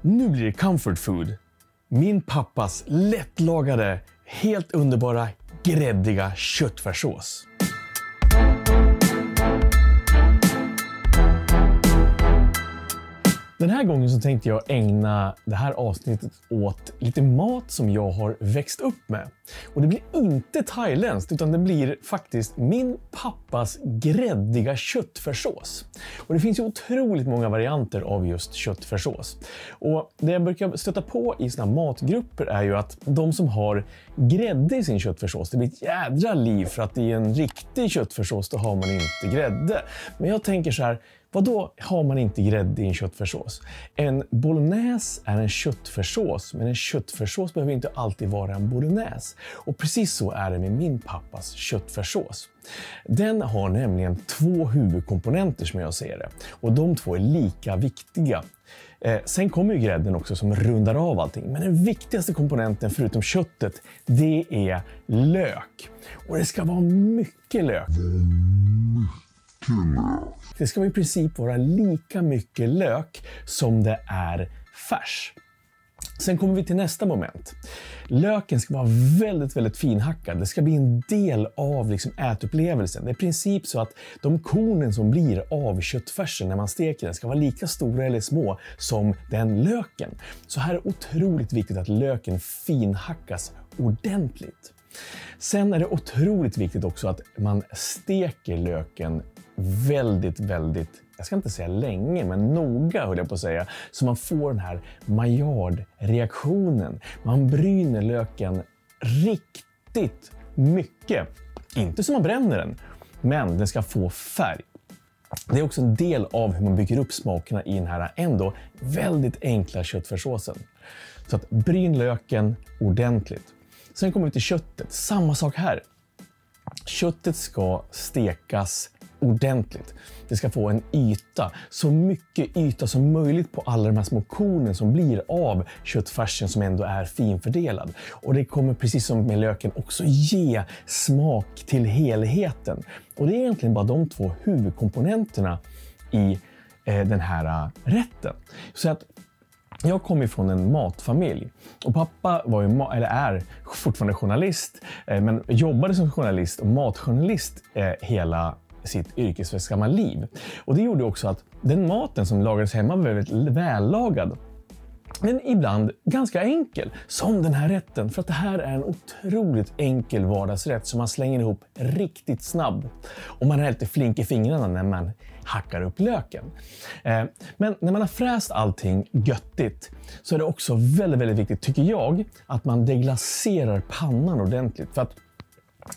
Nu blir det comfort food. Min pappas lättlagade, helt underbara, gräddiga köttfärssås. Den här gången så tänkte jag ägna det här avsnittet åt lite mat som jag har växt upp med. Och det blir inte thailändskt utan det blir faktiskt min pappas gräddiga köttfärssås. Och det finns ju otroligt många varianter av just köttfärssås. Och det jag brukar stöta på i såna matgrupper är ju att de som har grädde i sin köttfärssås, det blir ett jädra liv för att i en riktig köttfärssås då har man inte grädde. Men jag tänker så här, vadå har man inte grädde i en köttfärssås? En bolognese är en köttfärssås, men en köttfärssås behöver inte alltid vara en bolognese. Och precis så är det med min pappas köttfärssås. Den har nämligen två huvudkomponenter som jag ser det. Och de två är lika viktiga. Sen kommer ju grädden också som rundar av allting. Men den viktigaste komponenten förutom köttet, det är lök. Och det ska vara mycket lök. Det ska i princip vara lika mycket lök som det är färs. Sen kommer vi till nästa moment. Löken ska vara väldigt, väldigt finhackad. Det ska bli en del av ätupplevelsen. Det är i princip så att de kornen som blir av köttfärsen när man steker den ska vara lika stora eller små som den löken. Så här är det otroligt viktigt att löken finhackas ordentligt. Sen är det otroligt viktigt också att man steker löken väldigt, jag ska inte säga länge, men noga höll jag på att säga, så man får den här Maillard-reaktionen. Man bryner löken riktigt mycket. Inte som man bränner den, men den ska få färg. Det är också en del av hur man bygger upp smakerna i den här ändå väldigt enkla köttfärssåsen. Så att bryn löken ordentligt. Sen kommer vi till köttet. Samma sak här. Köttet ska stekas ordentligt. Det ska få en yta, så mycket yta som möjligt på alla de här små kornen som blir av köttfärsen som ändå är finfördelad. Och det kommer precis som med löken också ge smak till helheten. Och det är egentligen bara de två huvudkomponenterna i den här rätten. Så att jag kommer från en matfamilj och pappa var ju är fortfarande journalist, men jobbade som journalist och matjournalist hela sitt yrkesverksamma liv. Och det gjorde också att den maten som lagades hemma var väldigt vällagad. Men ibland ganska enkel, som den här rätten. För att det här är en otroligt enkel vardagsrätt som man slänger ihop riktigt snabbt. Och man är lite flink i fingrarna när man hackar upp löken. Men när man har fräst allting göttigt så är det också väldigt, väldigt viktigt, tycker jag, att man deglaserar pannan ordentligt. För att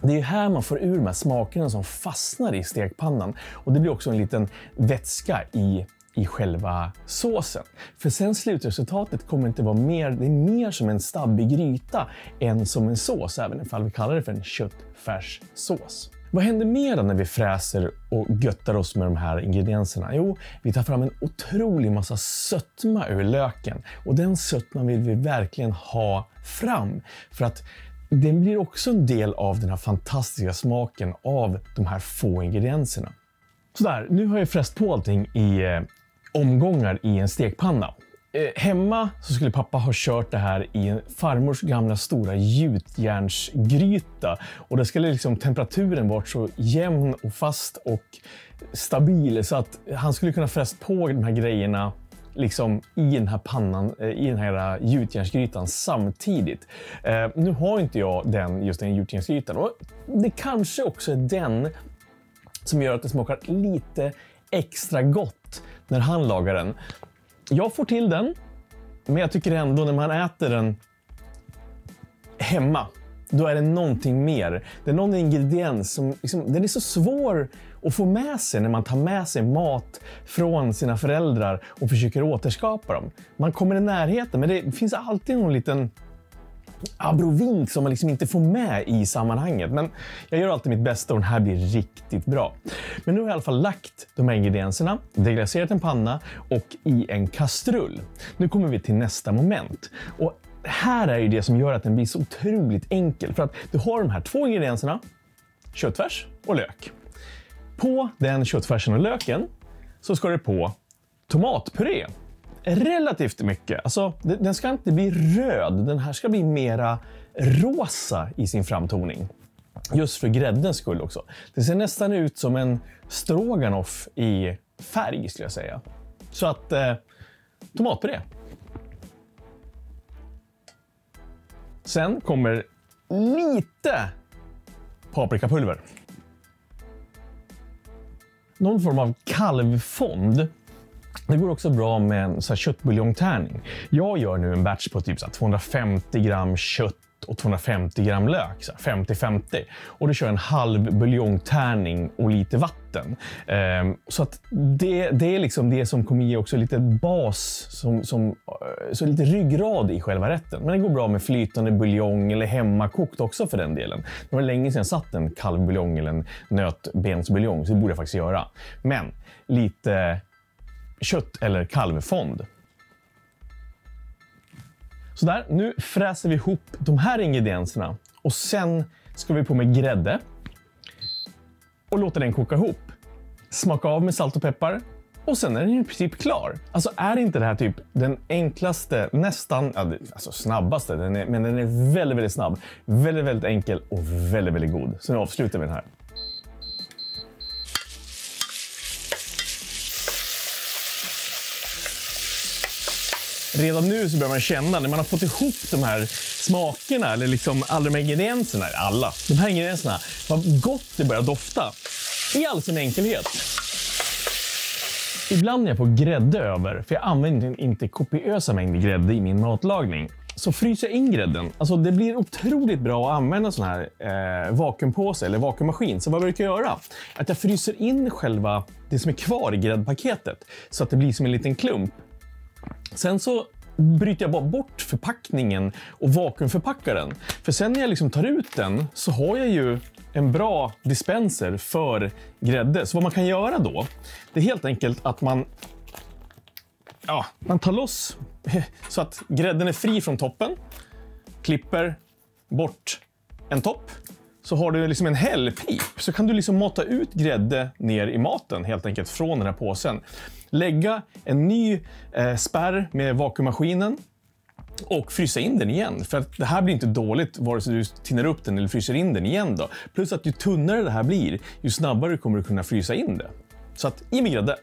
det är här man får ur de här smakerna som fastnar i stekpannan. Och det blir också en liten vätska i själva såsen. För sen slutresultatet kommer inte vara mer, det är mer som en stabbig gryta än som en sås, även ifall vi kallar det för en köttfärssås. Vad händer mer när vi fräser och göttar oss med de här ingredienserna? Jo, vi tar fram en otrolig massa sötma ur löken. Och den sötman vill vi verkligen ha fram. För att den blir också en del av den här fantastiska smaken av de här få ingredienserna. Sådär, nu har jag fräst på allting i omgångar i en stekpanna. Hemma så skulle pappa ha kört det här i en farmors gamla stora gjutjärnsgryta. Och det skulle temperaturen vara så jämn och fast och stabil så att han skulle kunna fräst på de här grejerna i den här pannan, i den här gjutjärnsgrytan samtidigt. Nu har inte jag just den gjutjärnsgrytan och det kanske också är den som gör att det smakar lite extra gott när han lagar den. Jag får till den, men jag tycker ändå när man äter den hemma, då är det någonting mer. Det är någon ingrediens som den är så svår att få med sig när man tar med sig mat från sina föräldrar och försöker återskapa dem. Man kommer i närheten, men det finns alltid någon liten abrovink som man inte får med i sammanhanget. Men jag gör alltid mitt bästa och den här blir riktigt bra. Men nu har jag i alla fall lagt de här ingredienserna, deglaserat en panna och i en kastrull. Nu kommer vi till nästa moment. Och här är ju det som gör att den blir så otroligt enkel. För att du har de här två ingredienserna, köttfärs och lök. På den köttfärsen och löken så ska det på tomatpuré. relativt mycket. Alltså, den ska inte bli röd. Den här ska bli mera rosa i sin framtoning. Just för gräddens skull också. Det ser nästan ut som en stroganoff i färg skulle jag säga. Så att tomatpuré. Sen kommer lite paprikapulver. Någon form av kalvfond. Det går också bra med en så här köttbuljongtärning. Jag gör nu en batch på typ så här 250 gram kött och 250 gram lök, 50-50. Och då kör jag en halv buljongtärning och lite vatten. Så att det är liksom det som kommer ge också lite bas, så lite ryggrad i själva rätten. Men det går bra med flytande buljong eller hemmakokt också för den delen. Det var länge sedan jag satt en kalvbuljong eller en nötbensbuljong, så det borde jag faktiskt göra. Men lite kött eller kalvfond. Så där, nu fräser vi ihop de här ingredienserna och sen ska vi på med grädde och låta den koka ihop. Smaka av med salt och peppar och sen är den i princip klar. Alltså är inte det här typ den enklaste, nästan, alltså snabbaste, men den är väldigt, väldigt snabb. Väldigt, väldigt enkel och väldigt, väldigt god. Så nu avslutar vi den här. Redan nu så börjar man känna, när man har fått ihop de här smakerna, eller liksom alla de här ingredienserna, de här ingredienserna, vad gott det börjar dofta. I all sin enkelhet. Ibland när jag får grädde över, för jag använder inte kopiösa mängder grädde i min matlagning, så fryser jag in grädden. Alltså det blir otroligt bra att använda sån här vakuumpåse eller vakuummaskin. Så vad brukar jag göra? Att jag fryser in själva det som är kvar i gräddpaketet, så att det blir som en liten klump. Sen så bryter jag bara bort förpackningen och vakuumförpackar den. För sen när jag liksom tar ut den så har jag ju en bra dispenser för grädde. Så vad man kan göra då, det är helt enkelt att man tar loss så att grädden är fri från toppen. Klipper bort en topp. Så har du liksom en hällpip, så kan du liksom mata ut grädde ner i maten helt enkelt från den här påsen. Lägga en ny spärr med vakuummaskinen och frysa in den igen. För att det här blir inte dåligt vare sig du tinnar upp den eller fryser in den igen då. Plus att ju tunnare det här blir, ju snabbare kommer du kunna frysa in det. Så att i med grädde.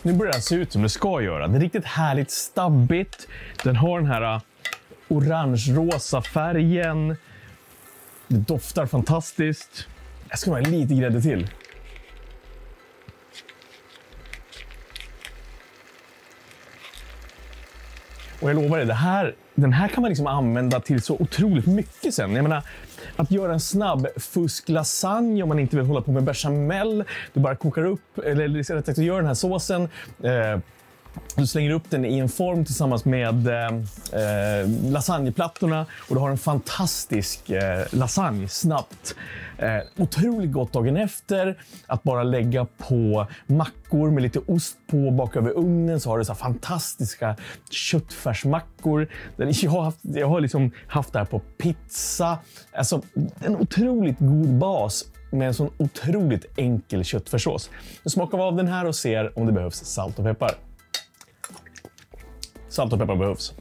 Nu börjar den se ut som det ska göra. Det är riktigt härligt stabbigt. Den har den här orange-rosa färgen. Det doftar fantastiskt. Jag ska ha lite grädde till. Och jag lovar dig, den här kan man liksom använda till så otroligt mycket sen. Jag menar, att göra en snabb fusk-lasagne om man inte vill hålla på med bechamel. Du bara kokar upp, eller rätt sagt, du gör den här såsen. Du slänger upp den i en form tillsammans med lasagneplattorna och du har en fantastisk lasagne snabbt. Otroligt gott dagen efter. Att bara lägga på mackor med lite ost på bak över ugnen, så har du så här fantastiska köttfärsmackor. Jag har liksom haft det här på pizza. Alltså en otroligt god bas med en sån otroligt enkel köttfärssås. Nu smakar vi av den här och ser om det behövs salt och peppar. Salt och peppar behövs.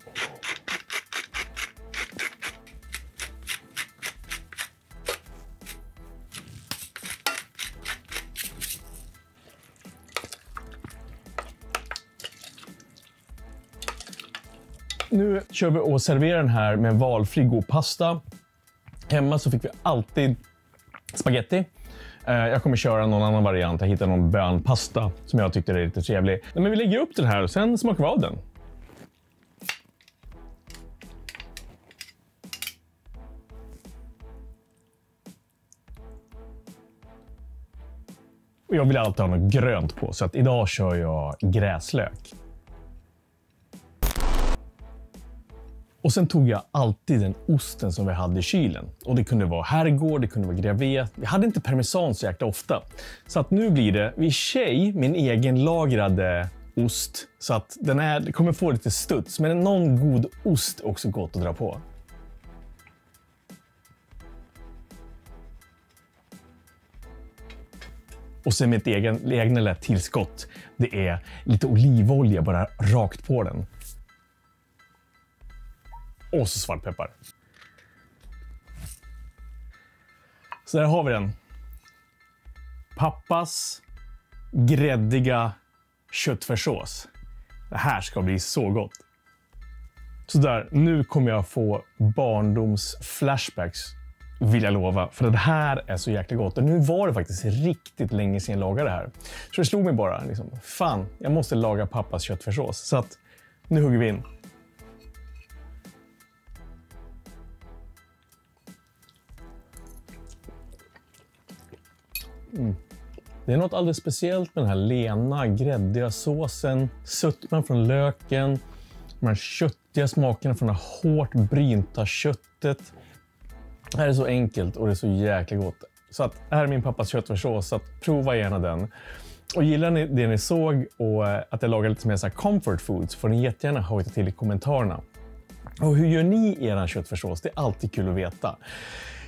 Nu kör vi och serverar den här med valfri god pasta. Hemma så fick vi alltid spaghetti. Jag kommer köra någon annan variant. Jag hittade någon bönpasta som jag tyckte är lite trevlig. Men vi lägger upp den här och sen smakar vi av den. Och jag vill alltid ha något grönt på, så att idag kör jag gräslök. Och sen tog jag alltid den osten som vi hade i kylen. Och det kunde vara herrgård, det kunde vara gravé. Vi hade inte parmesan så jäkla ofta. Så att nu blir det vid tjej min egen lagrade ost. Så att det kommer få lite studs. Men någon god ost är också gott att dra på. Och sen mitt egna lilla tillskott. Det är lite olivolja bara rakt på den. Och så svartpeppar. Så där har vi den. Pappas gräddiga köttfärssås. Det här ska bli så gott. Så där, nu kommer jag få barndoms-flashbacks, vill jag lova. För det här är så jäkla gott. Och nu var det faktiskt riktigt länge sedan jag lagade det här. Så det slog mig bara, liksom, fan, jag måste laga pappas köttfärssås. Så att nu hugger vi in. Det är något alldeles speciellt med den här lena, gräddiga såsen, sötman från löken, de här köttiga smakerna från det hårt brynta köttet. Det här är så enkelt och det är så jäkla gott. Så att här är min pappas köttfärssås, så att prova gärna den. Och gillar ni det ni såg och att jag lagar lite mer så här comfort foods, får ni jättegärna hojta till i kommentarerna. Och hur gör ni er köttfärssås? Det är alltid kul att veta.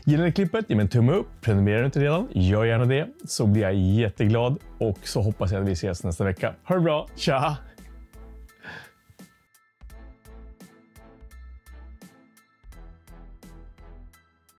Gillar ni klippet? Ge mig en tumme upp. Prenumererar inte redan? Gör gärna det. Så blir jag jätteglad. Och så hoppas jag att vi ses nästa vecka. Ha det bra. Tja!